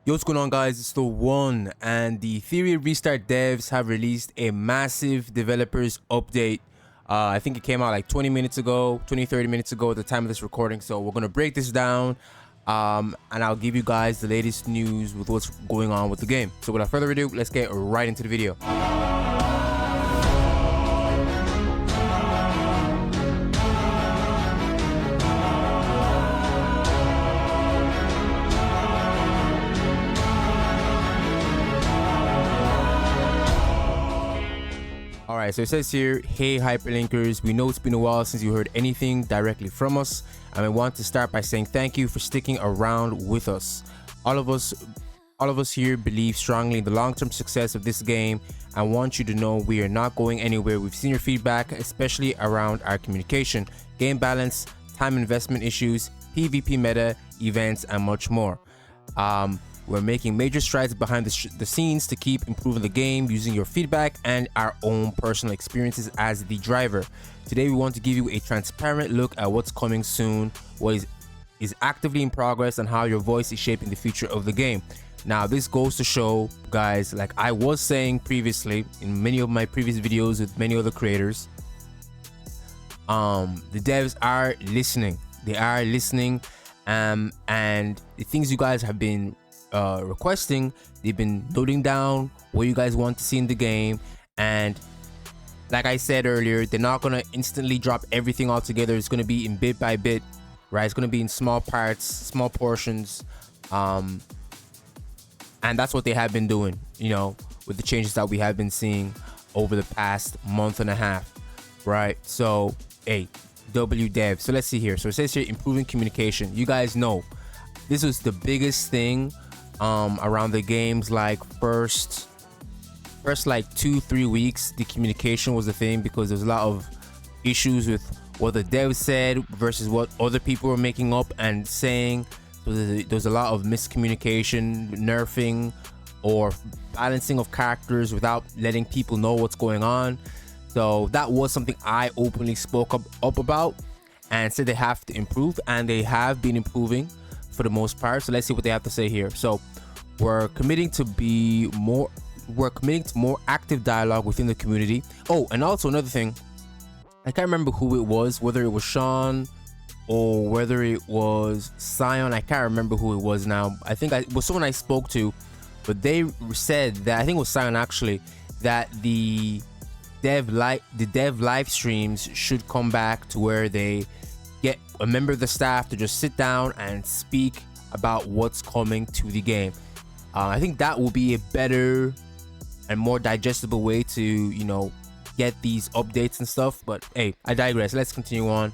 Yo, what's going on, guys? It's THEONE, and the Etheria Restart devs have released a massive developers update. I think it came out like 30 minutes ago at the time of this recording. So we're gonna break this down, and I'll give you guys the latest news with what's going on with the game. So without further ado, let's get right into the video. Alright, so it says here, hey hyperlinkers, we know it's been a while since you heard anything directly from us, and we want to start by saying thank you for sticking around with us. All of us here believe strongly in the long-term success of this game and want you to know we are not going anywhere. We've seen your feedback, especially around our communication, game balance, time investment issues, PvP meta, events, and much more. We're making major strides behind the scenes to keep improving the game using your feedback and our own personal experiences as the driver. Today we want to give you a transparent look at what's coming soon, what is actively in progress, and how your voice is shaping the future of the game. Now this goes to show, guys, like I was saying previously in many of my previous videos with many other creators, the devs are listening. They are listening, and the things you guys have been requesting, they've been noting down what you guys want to see in the game. And like I said earlier, they're not gonna instantly drop everything all together. It's gonna be in bit by bit, right? It's gonna be in small parts, small portions, and that's what they have been doing, you know, with the changes that we have been seeing over the past month and a half, right? So hey, DEVS. So let's see here. So it says here, improving communication. You guys know this was the biggest thing around the game's like first like 2-3 weeks. The communication was the thing, because there's a lot of issues with what the devs said versus what other people were making up and saying. So there's a lot of miscommunication, nerfing, or balancing of characters without letting people know what's going on. So that was something I openly spoke up about and said they have to improve, and they have been improving for the most part. So let's see what they have to say here. So we're committing to more active dialogue within the community. Oh, and also another thing, I can't remember who it was, whether it was Sean or whether it was Sion. I can't remember who it was now. I think it was someone I spoke to, but they said that, I think it was Sion actually, that the dev live streams should come back to where they get a member of the staff to just sit down and speak about what's coming to the game. I think that will be a better and more digestible way to, you know, get these updates and stuff. But hey, I digress. Let's continue on.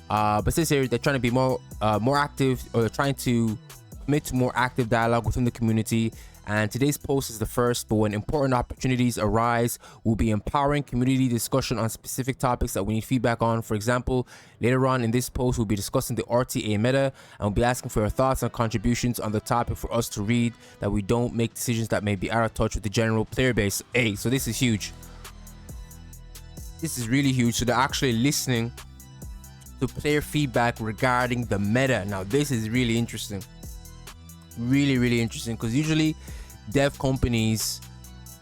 But since they're trying to be more active, or they're trying to commit to more active dialogue within the community. And today's post is the first, but when important opportunities arise, we'll be empowering community discussion on specific topics that we need feedback on. For example, later on in this post, we'll be discussing the RTA meta, and we'll be asking for your thoughts and contributions on the topic for us to read, that we don't make decisions that may be out of touch with the general player base. Hey, so this is huge. This is really huge. So they're actually listening to player feedback regarding the meta. Now this is really interesting. Really interesting, because usually dev companies,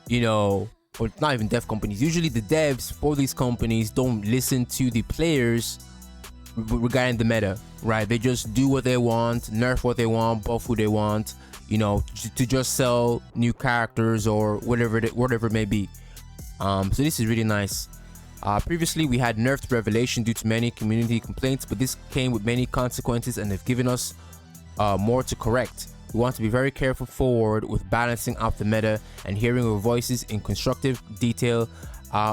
you know, or not even dev companies, usually the devs for these companies don't listen to the players regarding the meta, right? They just do what they want, nerf what they want, buff who they want, you know, to just sell new characters or whatever it may be. So this is really nice. Previously we had nerfed Revelation due to many community complaints, but this came with many consequences, and they've given us more to correct. We want to be very careful forward with balancing out the meta, and hearing your voices in constructive detail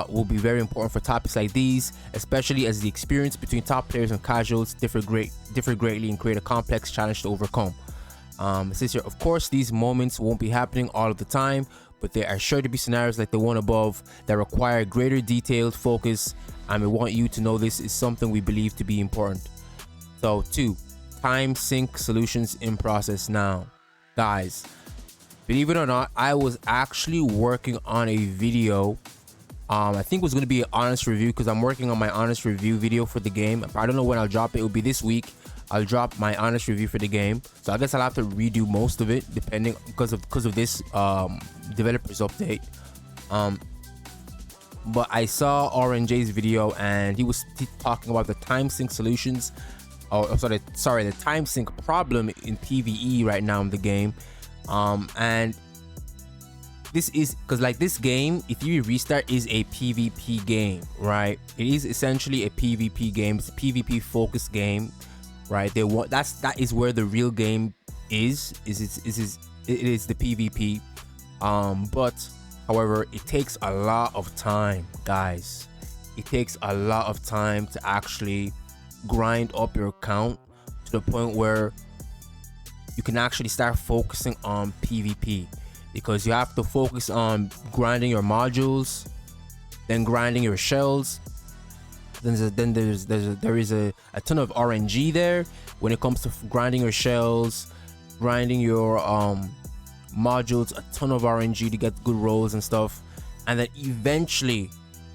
will be very important for topics like these, especially as the experience between top players and casuals differ greatly and create a complex challenge to overcome. It says here, of course, these moments won't be happening all of the time, but there are sure to be scenarios like the one above that require greater detailed focus, and we want you to know this is something we believe to be important. So 2, time sync solutions in process now. Guys, believe it or not, I was actually working on a video. I think it was going to be an honest review, because I'm working on my honest review video for the game. I don't know when I'll drop it. It will be this week. I'll drop my honest review for the game. So I guess I'll have to redo most of it depending because of this developers update. But I saw RNJ's video and he was talking about the time sink solutions, or sorry, the time sink problem in PvE right now in the game. And this is because like this game, Etheria Restart is a PvP game, right? It is essentially a PvP game. It's a PvP focused game, right? That is where the real game is it is the PvP. But however, it takes a lot of time, guys. It takes a lot of time to actually grind up your account to the point where you can actually start focusing on PvP, because you have to focus on grinding your modules, then grinding your shells. There is a ton of RNG there when it comes to grinding your shells, grinding your modules, a ton of RNG to get good rolls and stuff. And then eventually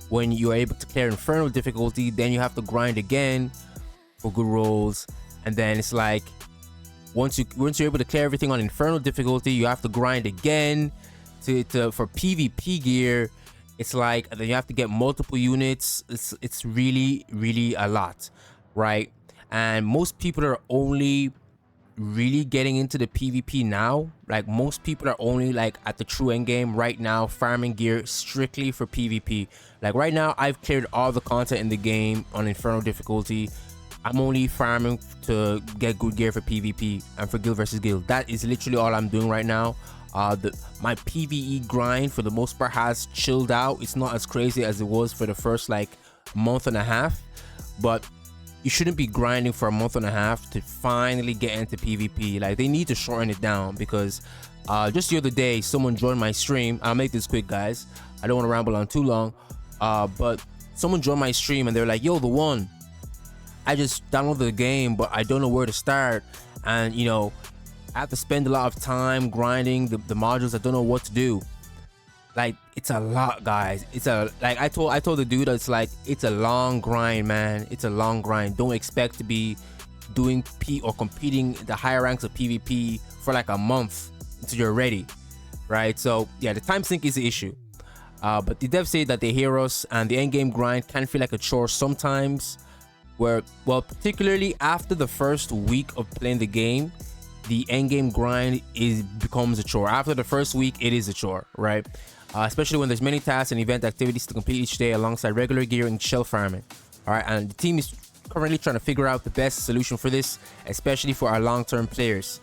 when you're able to clear Infernal difficulty, then you have to grind again for good rolls. And then it's like once you're able to clear everything on Infernal difficulty, you have to grind again for PvP gear. It's like, and then you have to get multiple units. It's really a lot, right? And most people are only really getting into the PvP now. Like most people are only like at the true end game right now, farming gear strictly for PvP. Like right now, I've cleared all the content in the game on Infernal difficulty. I'm only farming to get good gear for PvP and for guild versus guild. That is literally all I'm doing right now. My PvE grind for the most part has chilled out. It's not as crazy as it was for the first like month and a half, but you shouldn't be grinding for a month and a half to finally get into PvP. Like they need to shorten it down, because just the other day someone joined my stream. I'll make this quick, guys. I don't want to ramble on too long, but someone joined my stream and they're like, yo, THEONE, I just downloaded the game, but I don't know where to start. And you know, I have to spend a lot of time grinding the modules. I don't know what to do. Like, it's a lot, guys. I told the dude, it's like, it's a long grind, man. It's a long grind. Don't expect to be doing or competing the higher ranks of PvP for like a month until you're ready, right? So yeah, the time sink is the issue. But the devs say that they hear us, and the endgame grind can feel like a chore sometimes, where, well, particularly after the first week of playing the game, the endgame grind becomes a chore. After the first week, it is a chore, right? Especially when there's many tasks and event activities to complete each day alongside regular gear and shell farming. All right, and the team is currently trying to figure out the best solution for this, especially for our long-term players.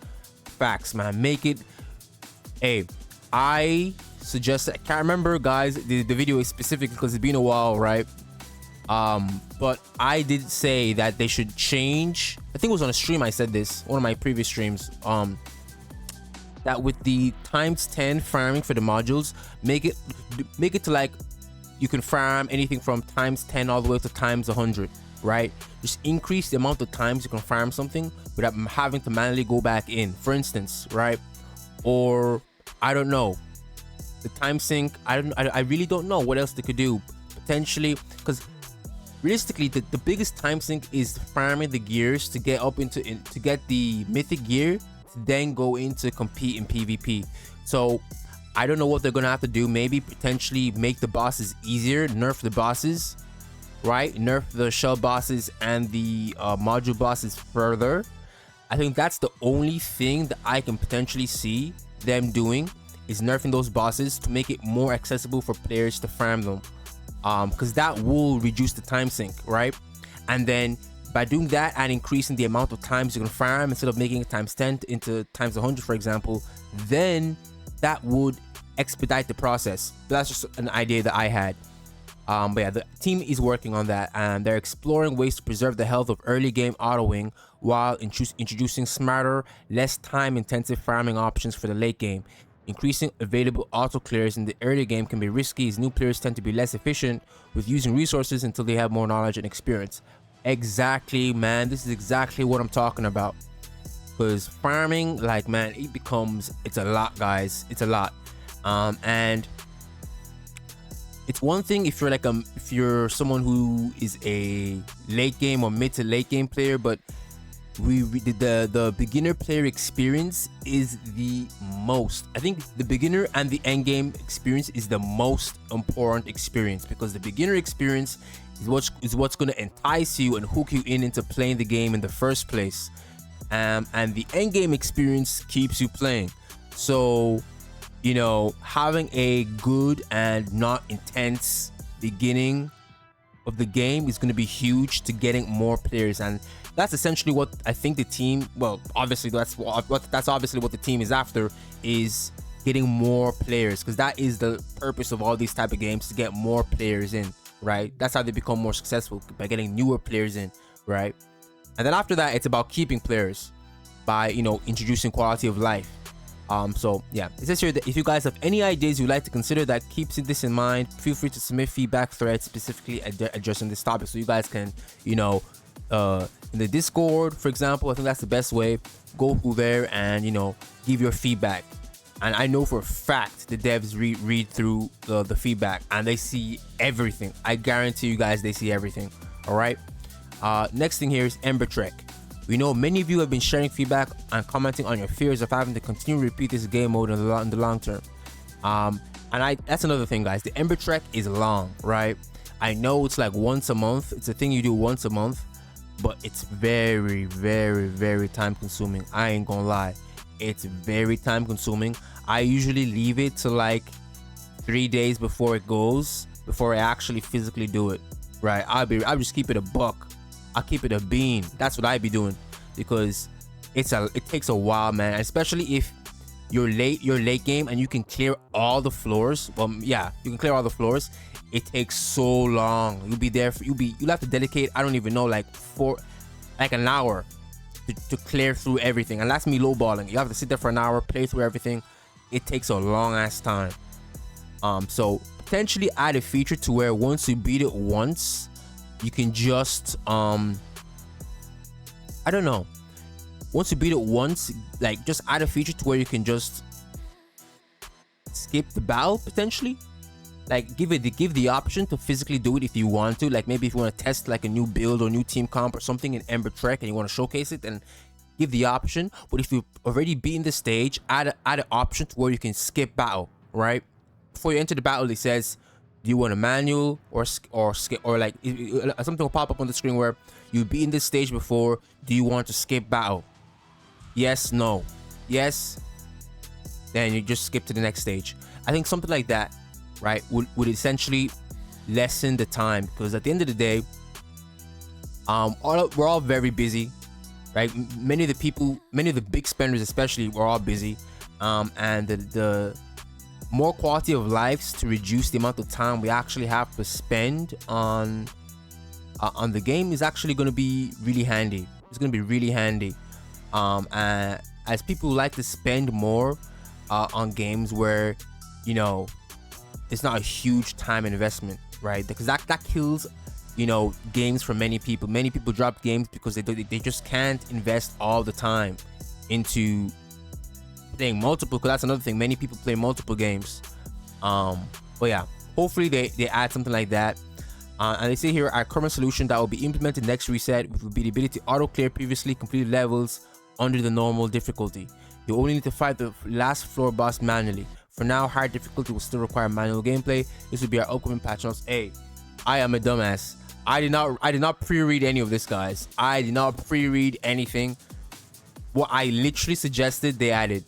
Facts, man. Make it. Hey, I suggest, I can't remember, guys, the video is specific because it's been a while, right? But I did say that they should change. I think it was on a stream I said this, one of my previous streams, that with the ×10 farming for the modules, make it to like you can farm anything from ×10 all the way to ×100, right? Just increase the amount of times you can farm something without having to manually go back in, for instance, right? Or I don't know, the time sink. I really don't know what else they could do potentially, because realistically, the biggest time sink is farming the gears to get up to get the mythic gear to then go into compete in PvP. So I don't know what they're gonna have to do. Maybe potentially make the bosses easier, nerf the bosses, right? Nerf the shell bosses and the module bosses further. I think that's the only thing that I can potentially see them doing, is nerfing those bosses to make it more accessible for players to farm them. Because that will reduce the time sink, right? And then by doing that and increasing the amount of times you can farm, instead of making it ×10 into ×100, for example, then that would expedite the process. But that's just an idea that I had. But yeah, the team is working on that, and they're exploring ways to preserve the health of early game autoing while introducing smarter, less time intensive farming options for the late game. Increasing available auto clears in the early game can be risky, as new players tend to be less efficient with using resources until they have more knowledge and experience. Exactly, man. This is exactly what I'm talking about. Because farming, like, man, it's a lot, guys. It's a lot. And it's one thing if you're someone who is a late game or mid to late game player, but the beginner player experience is the most. I think the beginner and the end game experience is the most important experience, because the beginner experience is what's going to entice you and hook you into playing the game in the first place, and the end game experience keeps you playing. So, you know, having a good and not intense beginning of the game is going to be huge to getting more players, and that's essentially what I think the team, well, obviously that's obviously what the team is after, is getting more players, because that is the purpose of all these type of games, to get more players in, right? That's how they become more successful, by getting newer players in, right? And then after that, it's about keeping players by, you know, introducing quality of life. So yeah, it says here that if you guys have any ideas you'd like to consider that keeps this in mind, feel free to submit feedback threads specifically addressing this topic, so you guys can, you know, in the Discord, for example, I think that's the best way. Go through there and, you know, give your feedback. And I know for a fact the devs read through the feedback, and they see everything. I guarantee you guys they see everything. All right. Next thing here is Ember Trek. We know many of you have been sharing feedback and commenting on your fears of having to continue to repeat this game mode in the long term. And that's another thing, guys. The Ember Trek is long, right? I know it's like once a month. It's a thing you do once a month, but it's very, very, very time consuming. I ain't gonna lie. It's very time consuming. I usually leave it to like 3 days before it goes, before I actually physically do it, right? I'll just keep it a buck. I'll keep it a bean. That's what I be doing, because it takes a while, man. Especially if you're late game and you can clear all the floors. Well, yeah, you can clear all the floors. It takes so long. You'll be there. You'll have to dedicate, I don't even know, like an hour to clear through everything. And that's me lowballing. You have to sit there for an hour, play through everything. It takes a long ass time. So potentially add a feature to where once you beat it once, you can just I don't know. Once you beat it once, like, just add a feature to where you can just skip the battle potentially. Like, give the option to physically do it if you want to. Like, maybe if you want to test like a new build or new team comp or something in Ember Trek and you want to showcase it, then give the option. But if you've already beaten the stage, add an option to where you can skip battle, right? Before you enter the battle, it says, do you want a manual or skip, or like something will pop up on the screen where you've beaten this stage before. Do you want to skip battle? Yes, no. Yes, then you just skip to the next stage. I think something like that, right, would essentially lessen the time, because at the end of the day, we're all very busy, right? Many of the big spenders especially, we're all busy, and the more quality of lives to reduce the amount of time we actually have to spend on the game is actually going to be really handy. It's going to be really handy, and as people like to spend more on games where, you know, it's not a huge time investment, right? Because that kills, you know, games for many people. Many people drop games because they just can't invest all the time into playing multiple, because that's another thing. Many people play multiple games. But yeah, hopefully they add something like that. And they say here, our current solution that will be implemented next reset will be the ability to auto clear previously completed levels under the normal difficulty. You only need to fight the last floor boss manually. For now, hard difficulty will still require manual gameplay. This will be our upcoming patch notes. Hey, I am a dumbass. I did not pre-read any of this, guys. I did not pre-read anything. What I literally suggested, they added.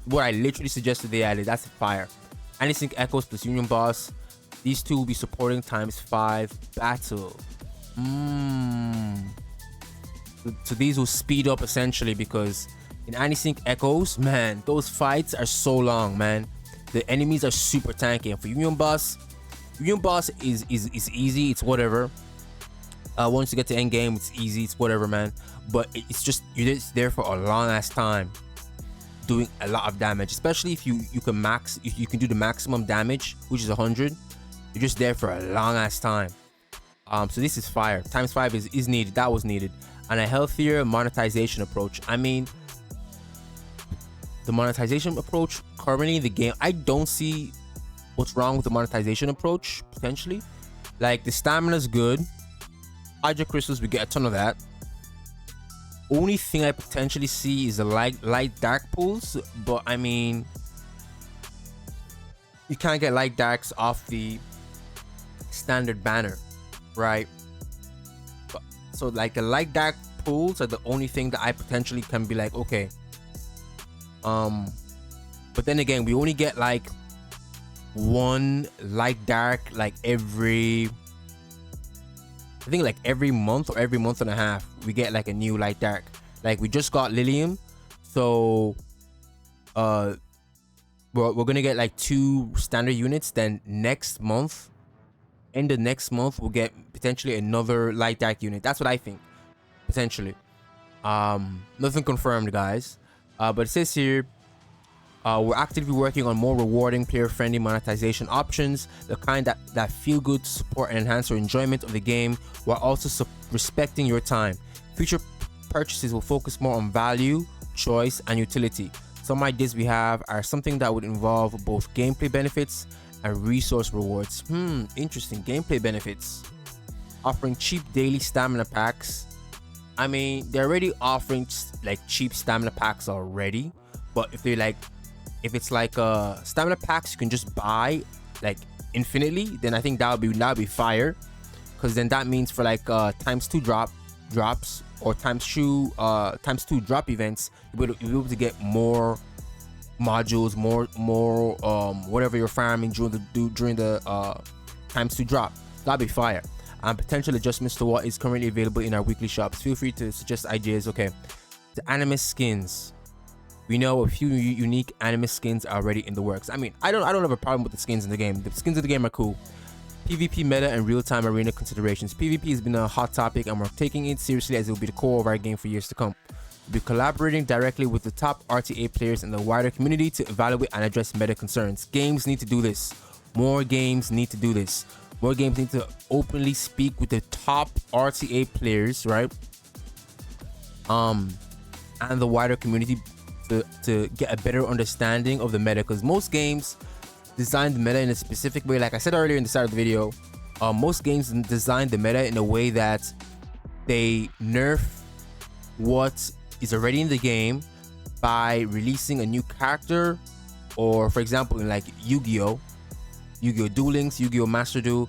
That's fire. Anti-sync echoes plus union boss. These two will be supporting ×5 battle. So these will speed up essentially, because in anti-sync echoes, man, those fights are so long, man. The enemies are super tanky, and for union boss is easy. It's whatever. Once you get to end game, it's easy. It's whatever, man. But it's just, you're just there for a long ass time, doing a lot of damage. Especially if you can do the maximum damage, which is 100. You're just there for a long ass time. So this is fire. ×5 is needed. That was needed. And a healthier monetization approach. I mean, the monetization approach currently in the game, I don't see what's wrong with the monetization approach. Potentially, like, the stamina is good. Hydra crystals, we get a ton of that. only thing I potentially see is the light dark pools, but I mean, you can't get light darks off the standard banner, right? But, so like the light dark pools are the only thing that I potentially can be like, okay. But then again, we only get like one light dark like every, I think like every month or every month and a half we get like a new light dark. Like we just got Lilium, so we're gonna get like 2 standard units. Then next month, end of next month, we'll get potentially another light dark unit. That's what I think, potentially. Nothing confirmed, guys. But it says here, we're actively working on more rewarding, player-friendly monetization options, the kind that feel good to support and enhance your enjoyment of the game while also respecting your time. Future purchases will focus more on value, choice, and utility. Some ideas we have are something that would involve both gameplay benefits and resource rewards. Interesting. Gameplay benefits. Offering cheap daily stamina packs. I mean, they're already offering like cheap stamina packs already, but if it's like stamina packs you can just buy like infinitely, then I think that would be fire, because then that means for like ×2 drops or ×2 drop events, you'll be able to get more modules, more whatever you're farming during the ×2 drop. That'd be fire. And potential adjustments to what is currently available in our weekly shops. Feel free to suggest ideas. Okay, the anime skins. We know a few unique anime skins are already in the works. I mean, I don't have a problem with the skins in the game. The skins of the game are cool. PvP meta and real-time arena considerations. PvP has been a hot topic, and we're taking it seriously as it will be the core of our game for years to come. We'll be collaborating directly with the top RTA players in the wider community to evaluate and address meta concerns. Games need to do this. More games need to do this. More games need to openly speak with the top RTA players, right? And the wider community to get a better understanding of the meta, because most games design the meta in a specific way. Like I said earlier in the start of the video, most games design the meta in a way that they nerf what is already in the game by releasing a new character, or for example in like Yu-Gi-Oh Duel Links, Yu-Gi-Oh Master Duel,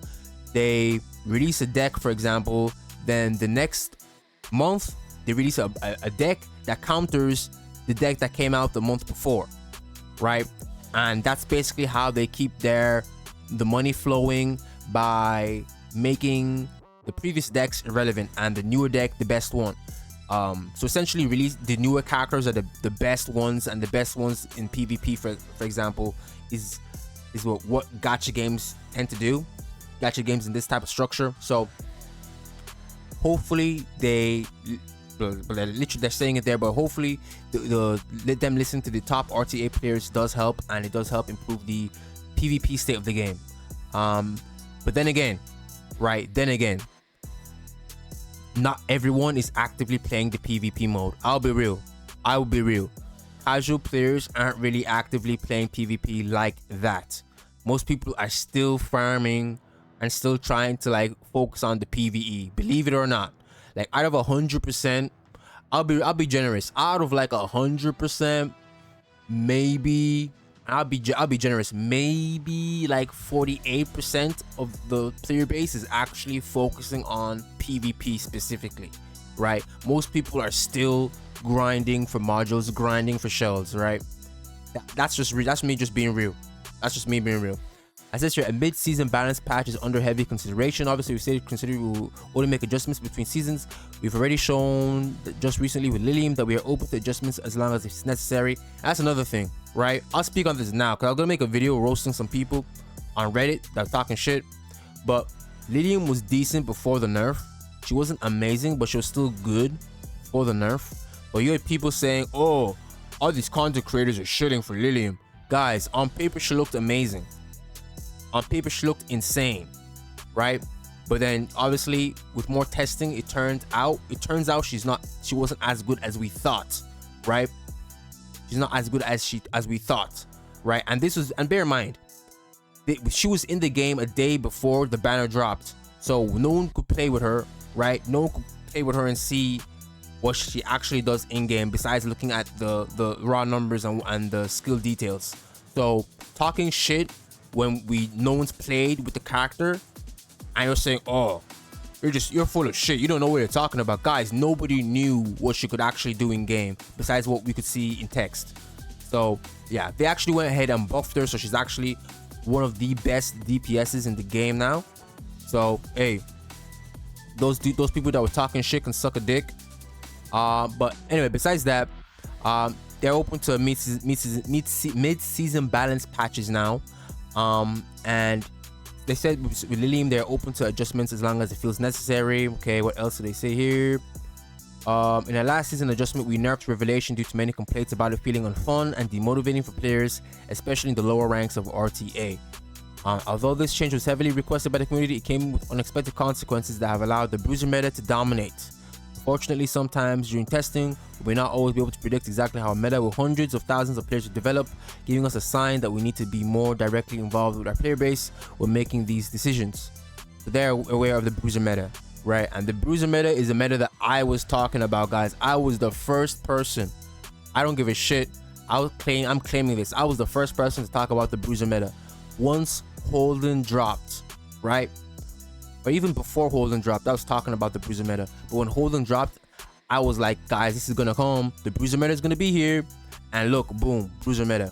they release a deck, for example, then the next month they release a deck that counters the deck that came out the month before, right? And that's basically how they keep the money flowing, by making the previous decks irrelevant and the newer deck the best one. So essentially, release the newer characters are the best ones, and the best ones in PvP, for example, is what gacha games tend to do. Gacha games in this type of structure. So hopefully literally they're saying it there, but hopefully let them listen to the top RTA players does help, and it does help improve the PvP state of the game. But then again, not everyone is actively playing the PvP mode. I will be real. Casual players aren't really actively playing PvP like that. Most people are still farming and still trying to like focus on the PvE, believe it or not. Like out of 100%, I'll be generous. Out of like 100%, maybe I'll be generous. Maybe like 48% of the player base is actually focusing on PvP specifically, right? Most people are still grinding for modules, grinding for shells, right? That's me just being real. That's just me being real. As this year, a mid-season balance patch is under heavy consideration. Obviously, we said we will only make adjustments between seasons. We've already shown just recently with Lilium that we are open to adjustments as long as it's necessary. That's another thing, right? I'll speak on this now because I'm gonna make a video roasting some people on Reddit that are talking shit. But Lilium was decent before the nerf. She wasn't amazing, but she was still good before the nerf. But you had people saying, "Oh, all these content creators are shitting for Lilium." Guys, on paper she looked amazing. On paper she looked insane, right? But then obviously with more testing, it turns out she wasn't as good as we thought, right? She's not as good as we thought, right? And bear in mind, she was in the game a day before the banner dropped, so no one could play with her, right? No one could play with her and see what she actually does in game, besides looking at the raw numbers and the skill details. So talking shit when no one's played with the character, and you're saying, oh, you're full of shit, you don't know what you're talking about. Guys, nobody knew what she could actually do in game besides what we could see in text. So yeah, they actually went ahead and buffed her, so she's actually one of the best DPSs in the game now. So hey, those people that were talking shit can suck a dick. But anyway, besides that, they're open to mid-season balance patches now. And they said with Lilium they're open to adjustments as long as it feels necessary. Okay, what else do they say here? In our last season adjustment, we nerfed Revelation due to many complaints about it feeling unfun and demotivating for players, especially in the lower ranks of RTA. Although this change was heavily requested by the community, it came with unexpected consequences that have allowed the bruiser meta to dominate. Unfortunately, sometimes during testing, we may not always be able to predict exactly how a meta with hundreds of thousands of players will develop, giving us a sign that we need to be more directly involved with our player base when making these decisions. So they're aware of the bruiser meta, right? And the bruiser meta is a meta that I was talking about, guys. I was the first person. I don't give a shit. I'm claiming this. I was the first person to talk about the bruiser meta once Holden dropped, right? Or even before Holden dropped, I was talking about the bruiser meta. But when Holden dropped, I was like, guys, this is gonna come. The bruiser meta is gonna be here. And look, boom, bruiser meta.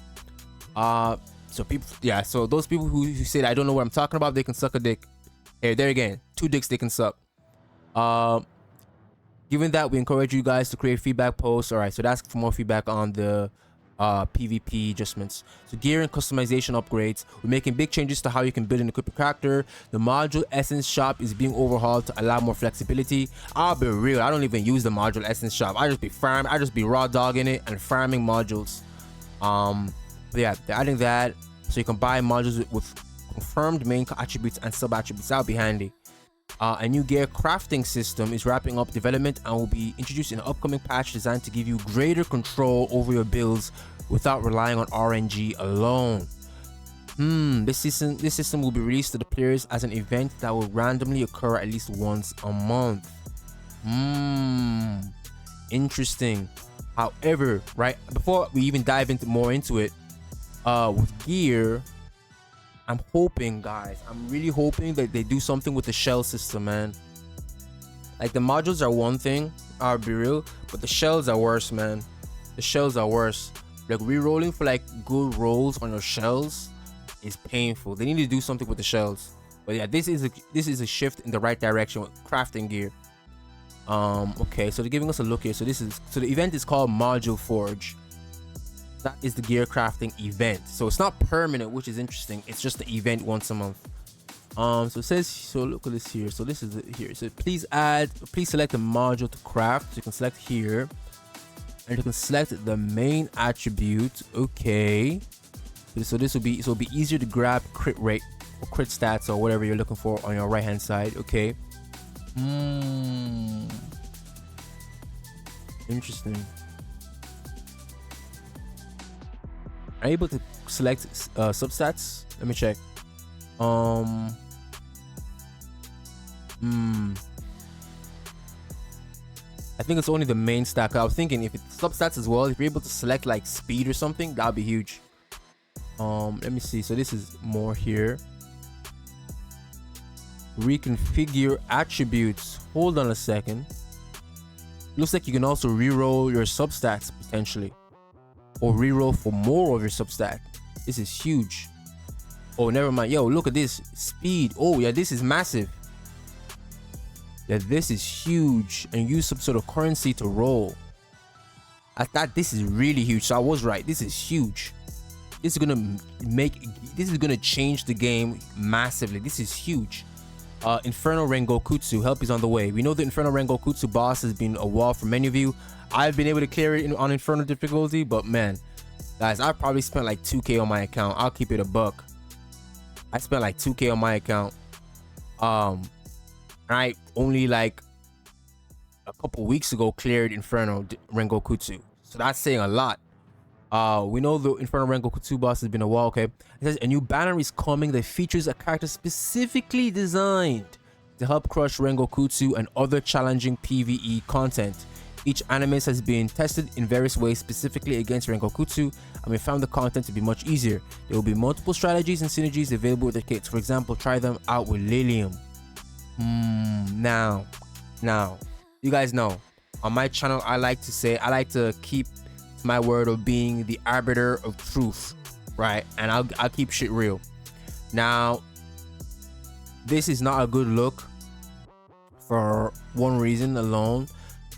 So people, yeah, so those people who say that I don't know what I'm talking about, they can suck a dick. Here, there again, 2 dicks they can suck. Given that, we encourage you guys to create feedback posts. All right, so that's for more feedback on the PvP adjustments. So gear and customization upgrades. We're making big changes to how you can build and equip your character. The module essence shop is being overhauled to allow more flexibility. I'll be real, I don't even use the module essence shop. I just be raw dogging it and farming modules. But yeah, they're adding that so you can buy modules with confirmed main attributes and sub attributes. That'll be handy. A new gear crafting system is wrapping up development and will be introduced in an upcoming patch designed to give you greater control over your builds without relying on RNG alone. This system will be released to the players as an event that will randomly occur at least once a month. Interesting. However, right before we even dive more into it, with gear, I'm hoping, guys, I'm really hoping that they do something with the shell system, man. Like, the modules are one thing, I'll be real, but the shells are worse, man. The shells are worse. Like, re-rolling for like good rolls on your shells is painful. They need to do something with the shells. But yeah, this is a shift in the right direction with crafting gear. Okay, so they're giving us a look here. So the event is called Module Forge. That is the gear crafting event. So it's not permanent, which is interesting. It's just the event once a month. So it says, so look at this here. So this is it here. So please select a module to craft. So you can select here, and you can select the main attribute. Okay. So it'll be easier to grab crit rate or crit stats or whatever you're looking for on your right hand side. Okay. Interesting. Are you able to select substats? Let me check. I think it's only the main stack. I was thinking if it's substats as well, if you're able to select like speed or something, that'd be huge. Let me see. So this is more here. Reconfigure attributes. Hold on a second. Looks like you can also reroll your substats potentially, or reroll for more of your substat. This is huge. Oh, never mind. Yo, look at this speed. Oh yeah, this is massive. Yeah, this is huge. And use some sort of currency to roll. I thought this is really huge, so I was right. This is huge. This is gonna change the game massively. This is huge. Infernal Rengokutsu, help is on the way. We know the Infernal Rengokutsu boss has been a wall for many of you. I've been able to clear it on Infernal difficulty, but man, guys, I've probably spent like 2k on my account. I'll keep it a buck. I spent like 2k on my account. I only like a couple weeks ago cleared Infernal Rengokutsu, so that's saying a lot. We know the Infernal Rengokutsu boss has been a while. Okay, it says a new banner is coming that features a character specifically designed to help crush Rengokutsu and other challenging PvE content. Each animus has been tested in various ways, specifically against Renkokutsu, and we found the content to be much easier. There will be multiple strategies and synergies available with the kits. For example, try them out with Lilium. Now, you guys know, on my channel, I like to keep my word of being the arbiter of truth, right? And I'll keep shit real. Now, this is not a good look for one reason alone,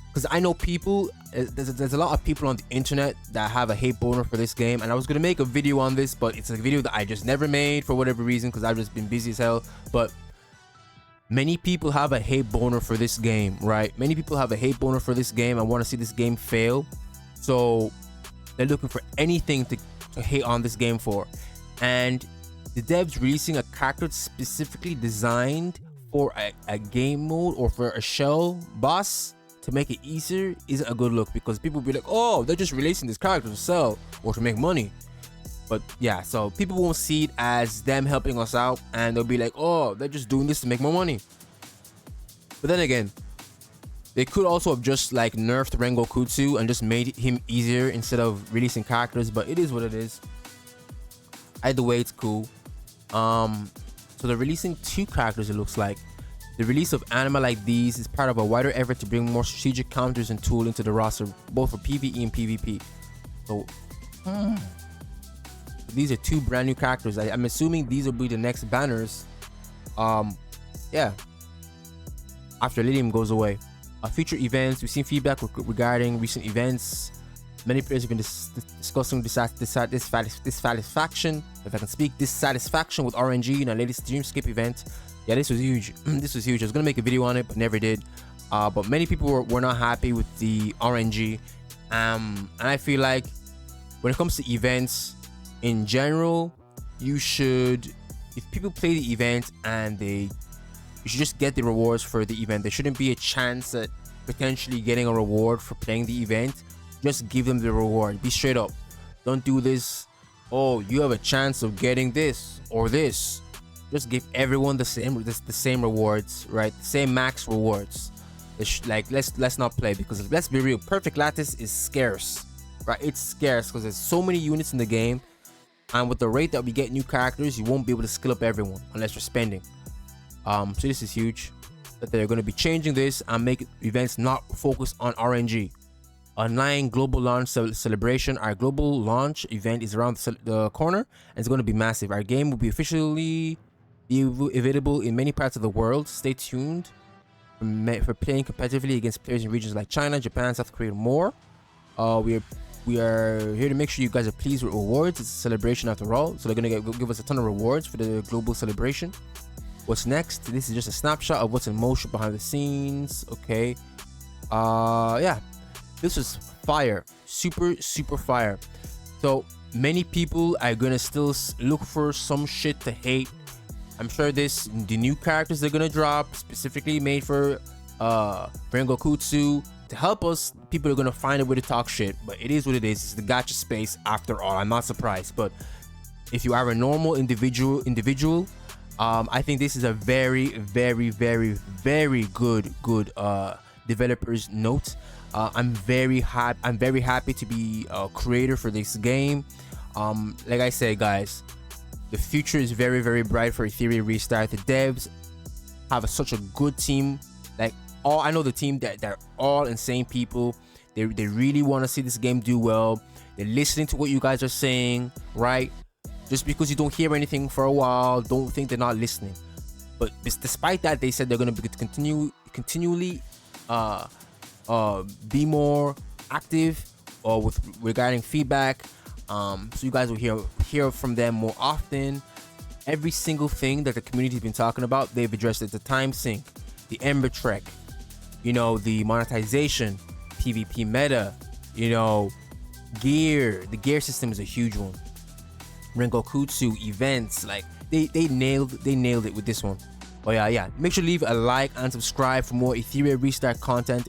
because I know people, there's a lot of people on the internet that have a hate boner for this game, and I was gonna make a video on this, but it's a video that I just never made for whatever reason, because I've just been busy as hell. But many people have a hate boner for this game, right? Many people have a hate boner for this game and want to see this game fail, so they're looking for anything to hate on this game for. And the devs releasing a character specifically designed for a game mode or for a shell boss to make it easier isn't a good look, because people will be like, oh, they're just releasing this character to sell or to make money. But yeah, so people won't see it as them helping us out, and they'll be like, oh, they're just doing this to make more money. But then again, they could also have just like nerfed Renkokutsu and just made him easier instead of releasing characters, but it is what it is. Either way, it's cool. So they're releasing 2 characters, it looks like. The release of anima like these is part of a wider effort to bring more strategic counters and tool into the roster, both for PvE and PvP. So these are 2 brand new characters. I'm assuming these will be the next banners. Yeah, after Lilium goes away. Future events, we've seen feedback regarding recent events. Many players have been discussing dissatisfaction, if I can speak, dissatisfaction with RNG in our latest Dreamscape event. Yeah, this was huge. This was huge. I was gonna make a video on it, but never did. But many people were not happy with the RNG. And I feel like when it comes to events in general, you should, if people play the event and you should just get the rewards for the event. There shouldn't be a chance at potentially getting a reward for playing the event. Just give them the reward. Be straight up. Don't do this, oh, you have a chance of getting this or this. Just give everyone the same rewards, right? The same max rewards. Like, let's not play, because let's be real, perfect lattice is scarce, right? It's scarce because there's so many units in the game, and with the rate that we get new characters, you won't be able to skill up everyone unless you're spending. So this is huge, that they're going to be changing this and make events not focused on RNG. Online global launch celebration. Our global launch event is around the corner, and it's going to be massive. Our game will be officially available in many parts of the world. Stay tuned for playing competitively against players in regions like China, Japan, South Korea, and more. We are here to make sure you guys are pleased with rewards. It's a celebration after all, so they're going to give us a ton of rewards for the global celebration. What's next? This is just a snapshot of what's in motion behind the scenes. Okay. Yeah, this was fire. Super fire. So many people are gonna still look for some shit to hate. I'm sure the new characters they're gonna drop specifically made for Renkokutsu to help us, people are gonna find a way to talk shit. But it is what it is. It's the gacha space after all. I'm not surprised. But if you are a normal individual, I think this is a very good developer's note. I'm very happy to be a creator for this game. Like I said, guys, the future is very bright for Etheria Restart. The devs have such a good team. Like, I know the team that they're all insane people. They really want to see this game do well. They're listening to what you guys are saying, right? Just because you don't hear anything for a while, don't think they're not listening. But despite that, they said they're going to continually be more active regarding feedback. So you guys will hear from them more often. Every single thing that the community has been talking about, they've addressed it. The time sync, the Ember trek, the monetization, PvP meta, gear. The gear system is a huge one. Renkokutsu events, like they nailed it with this one. Oh yeah, make sure to leave a like and subscribe for more Etheria Restart content,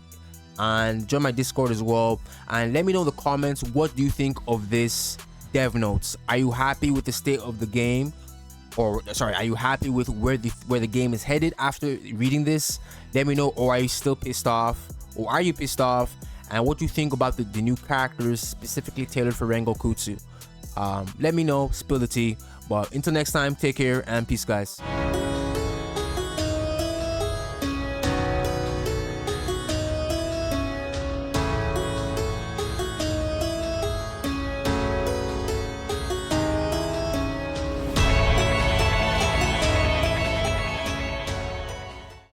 and join my Discord as well, and let me know in the comments, what do you think of this dev notes? Are you happy with the state of the game, or sorry, are you happy with where the game is headed after reading this? Let me know. Or are you still pissed off, or are you pissed off? and what you think about the new characters specifically tailored for Rengokutsu. Let me know, spill the tea. But until next time, take care and peace, guys.